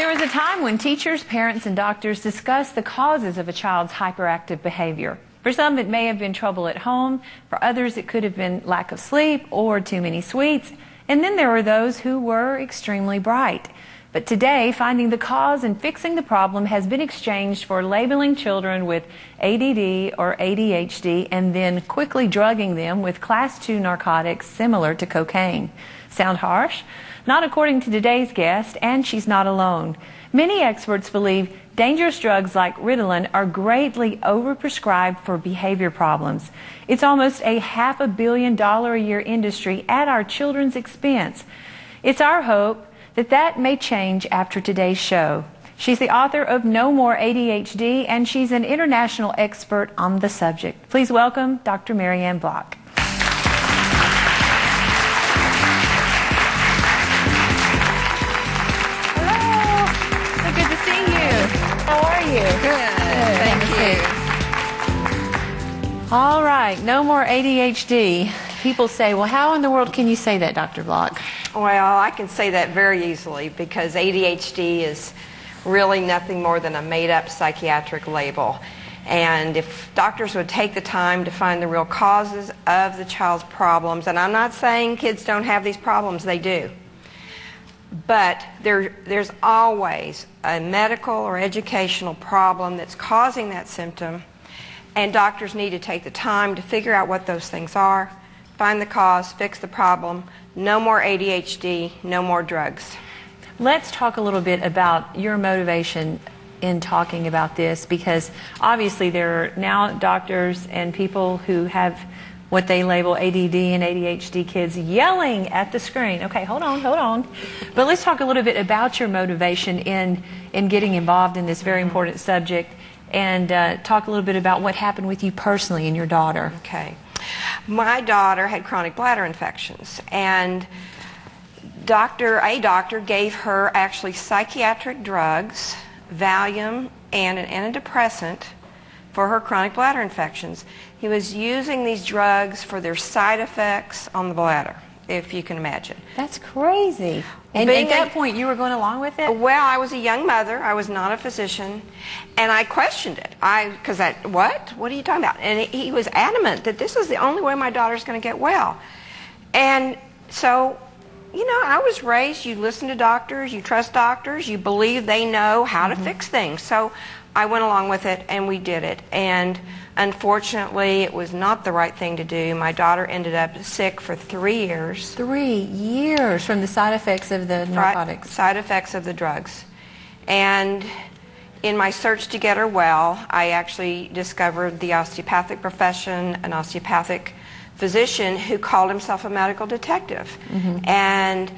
there was a time when teachers, parents, and doctors discussed the causes of a child's hyperactive behavior. For some, it may have been trouble at home. For others, it could have been lack of sleep or too many sweets. And then there were those who were extremely bright. But today, finding the cause and fixing the problem has been exchanged for labeling children with ADD or ADHD and then quickly drugging them with Class 2 narcotics similar to cocaine. Sound harsh? Not according to today's guest, and she's not alone. Many experts believe dangerous drugs like Ritalin are greatly overprescribed for behavior problems. It's almost a $500 million a year industry at our children's expense. It's our hope that may change after today's show. She's the author of No More ADHD, and she's an international expert on the subject. Please welcome Dr. Marianne Block. How are you? Good. Thank you. All right, no more ADHD. People say, well, how in the world can you say that, Dr. Block? Well, I can say that very easily because ADHD is really nothing more than a made-up psychiatric label. And if doctors would take the time to find the real causes of the child's problems, and I'm not saying kids don't have these problems, they do. But there's always a medical or educational problem that's causing that symptom, and doctors need to take the time to figure out what those things are, find the cause, fix the problem. No more ADHD, no more drugs. Let's talk a little bit about your motivation in talking about this, because obviously there are now doctors and people who have what they label ADD and ADHD kids yelling at the screen. Okay, hold on. But let's talk a little bit about your motivation in getting involved in this very important subject, and talk a little bit about what happened with you personally and your daughter. Okay. My daughter had chronic bladder infections, and a doctor gave her actually psychiatric drugs, Valium, and an antidepressant for her chronic bladder infections. He was using these drugs for their side effects on the bladder, if you can imagine. That's crazy. And at that point, you were going along with it? Well, I was a young mother. I was not a physician. And I questioned it. What? What are you talking about? And he was adamant that this is the only way my daughter's going to get well. And so, you know, I was raised, you listen to doctors, you trust doctors, you believe they know how to fix things. So I went along with it, and we did it. And unfortunately, it was not the right thing to do. My daughter ended up sick for 3 years. 3 years from the side effects of the narcotics. Side effects of the drugs. And in my search to get her well, I actually discovered the osteopathic profession, an osteopathic physician who called himself a medical detective. And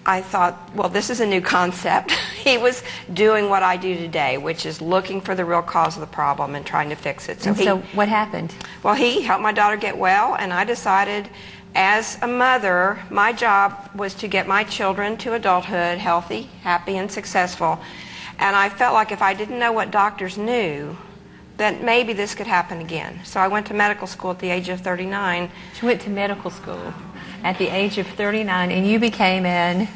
I thought, well, this is a new concept. He was doing what I do today, which is looking for the real cause of the problem and trying to fix it. So what happened? Well, he helped my daughter get well, and I decided as a mother, my job was to get my children to adulthood healthy, happy, and successful. And I felt like if I didn't know what doctors knew, that maybe this could happen again. So I went to medical school at the age of 39. She went to medical school at the age of 39, and you became an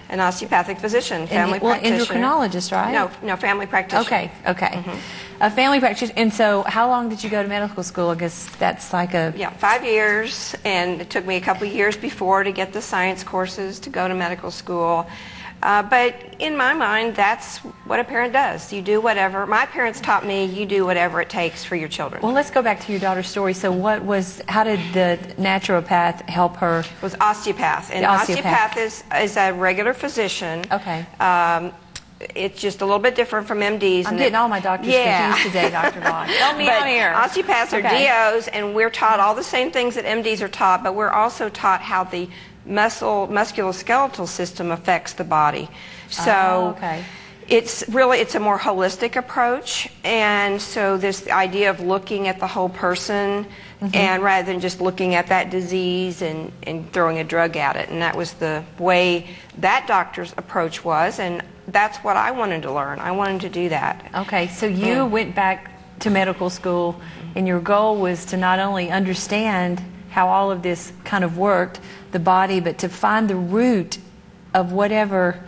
osteopathic physician, family practitioner. Endocrinologist, right? No, family practitioner. Okay. A family practitioner. And so how long did you go to medical school? I guess that's like a... Yeah, 5 years, and it took me a couple of years before to get the science courses to go to medical school. But in my mind, that's what a parent does. You do whatever. My parents taught me, you do whatever it takes for your children. Well, let's go back to your daughter's story. So how did the naturopath help her? It was osteopath. And osteopath is a regular physician. Okay. It's just a little bit different from MDs. I'm getting all my doctors confused today, Dr. Block. Help me out here. Osteopaths are DOs, and we're taught all the same things that MDs are taught, but we're also taught how the musculoskeletal system affects the body. So it's a more holistic approach, and so this idea of looking at the whole person and rather than just looking at that disease and throwing a drug at it. And that was the way that doctor's approach was, and that's what I wanted to learn. I wanted to do that. Okay, so you went back to medical school, and your goal was to not only understand how all of this kind of worked, the body, but to find the root of whatever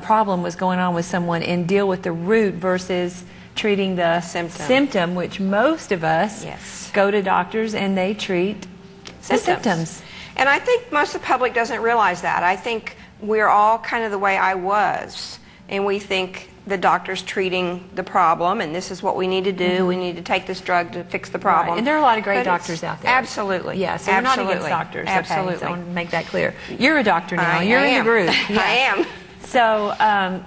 problem was going on with someone and deal with the root versus treating the symptom, which most of us go to doctors and they treat the symptoms. And I think most of the public doesn't realize that. I think we're all kind of the way I was, and we think the doctor's treating the problem, and this is what we need to do. We need to take this drug to fix the problem. Right. And there are a lot of great doctors out there. Absolutely. Yeah, so we're not against doctors. Absolutely. Okay, so I want to make that clear. You're a doctor now. You're in the group. Yeah. I am. So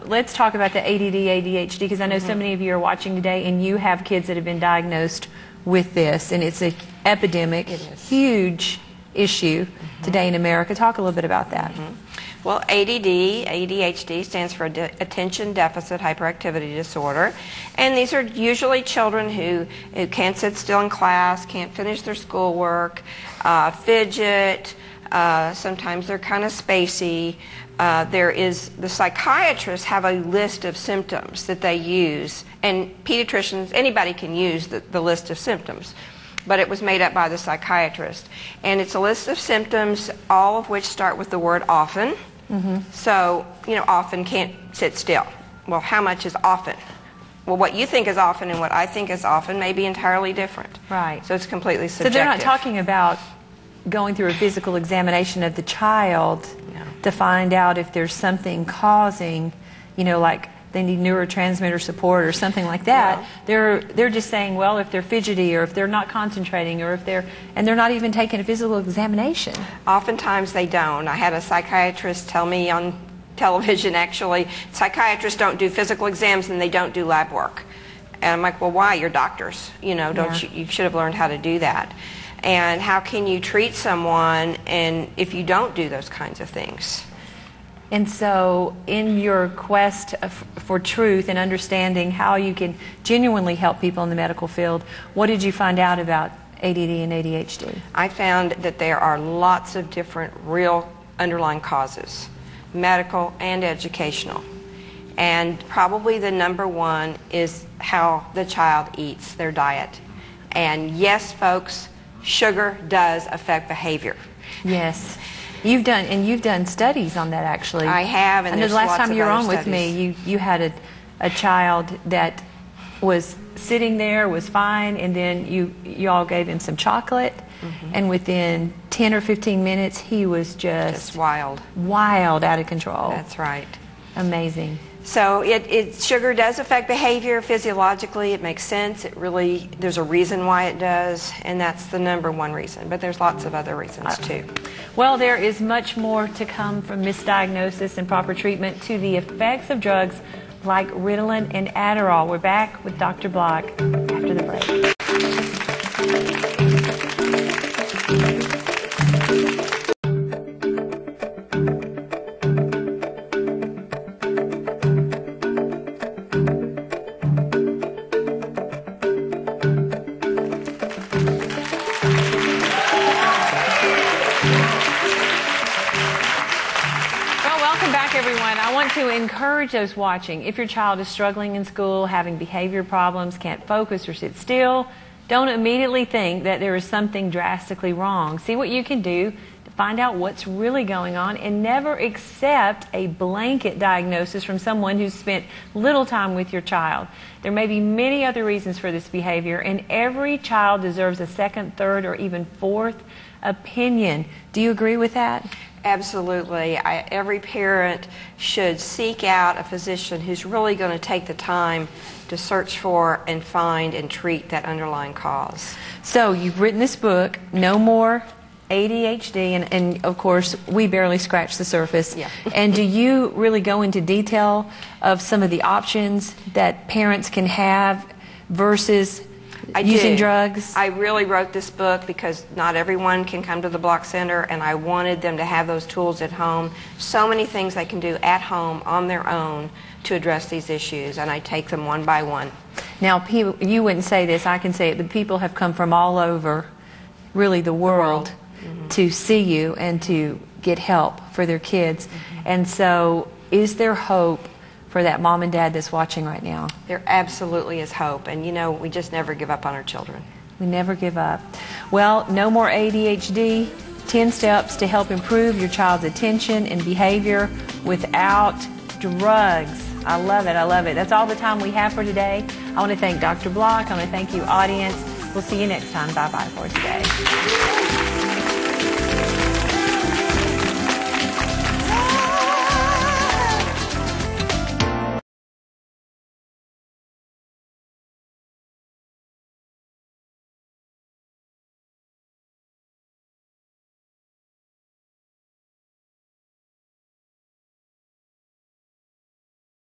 let's talk about the ADD, ADHD, because I know so many of you are watching today, and you have kids that have been diagnosed with this, and it's an epidemic, huge issue today in America. Talk a little bit about that. Well, ADD, ADHD stands for Attention Deficit Hyperactivity Disorder, and these are usually children who can't sit still in class, can't finish their schoolwork, fidget, sometimes they're kind of spacey. The psychiatrists have a list of symptoms that they use, and pediatricians, anybody can use the list of symptoms, but it was made up by the psychiatrist. And it's a list of symptoms, all of which start with the word often. So, often can't sit still. Well, how much is often? Well, what you think is often and what I think is often may be entirely different. Right. So it's completely subjective. So they're not talking about going through a physical examination of the child to find out if there's something causing, like they need neurotransmitter support or something like that. No. They're just saying, well, if they're fidgety or if they're not concentrating or if they're not even taking a physical examination. Oftentimes they don't. I had a psychiatrist tell me on television, actually, psychiatrists don't do physical exams and they don't do lab work. And I'm like, well, why? You're doctors. You should have learned how to do that. And how can you treat someone if you don't do those kinds of things? And so in your quest for truth and understanding how you can genuinely help people in the medical field, what did you find out about ADD and ADHD? I found that there are lots of different real underlying causes, medical and educational. And probably the number one is how the child eats, their diet. And yes, folks, sugar does affect behavior. Yes. You've done studies on that, actually. I have, and I know the last time you were on with me, you had a child that was sitting there, was fine, and then you all gave him some chocolate, and within 10 or 15 minutes, he was just wild out of control. That's right. Amazing. So sugar does affect behavior physiologically. It makes sense. There's a reason why it does, and that's the number one reason. But there's lots of other reasons too. Well, there is much more to come from misdiagnosis and proper treatment to the effects of drugs like Ritalin and Adderall. We're back with Dr. Block after the break. To encourage those watching, if your child is struggling in school, having behavior problems, can't focus or sit still, don't immediately think that there is something drastically wrong. See what you can do to find out what's really going on, and never accept a blanket diagnosis from someone who's spent little time with your child. There may be many other reasons for this behavior, and every child deserves a second, third, or even fourth opinion. Do you agree with that? Absolutely. Every parent should seek out a physician who's really going to take the time to search for and find and treat that underlying cause. So you've written this book, No More ADHD, and of course we barely scratched the surface. Yeah. And do you really go into detail of some of the options that parents can have versus using drugs? I really wrote this book because not everyone can come to the Block Center, and I wanted them to have those tools at home. So many things they can do at home on their own to address these issues, and I take them one by one. Now, you wouldn't say this, I can say it, but people have come from all over, really the world, to see you and to get help for their kids. And so, is there hope for that mom and dad that's watching right now? There absolutely is hope, and we just never give up on our children. We never give up. Well, No More ADHD, 10 steps to help improve your child's attention and behavior without drugs. I love it. I love it. That's all the time we have for today. I want to thank Dr. Block. I want to thank you, audience. We'll see you next time. Bye-bye for today.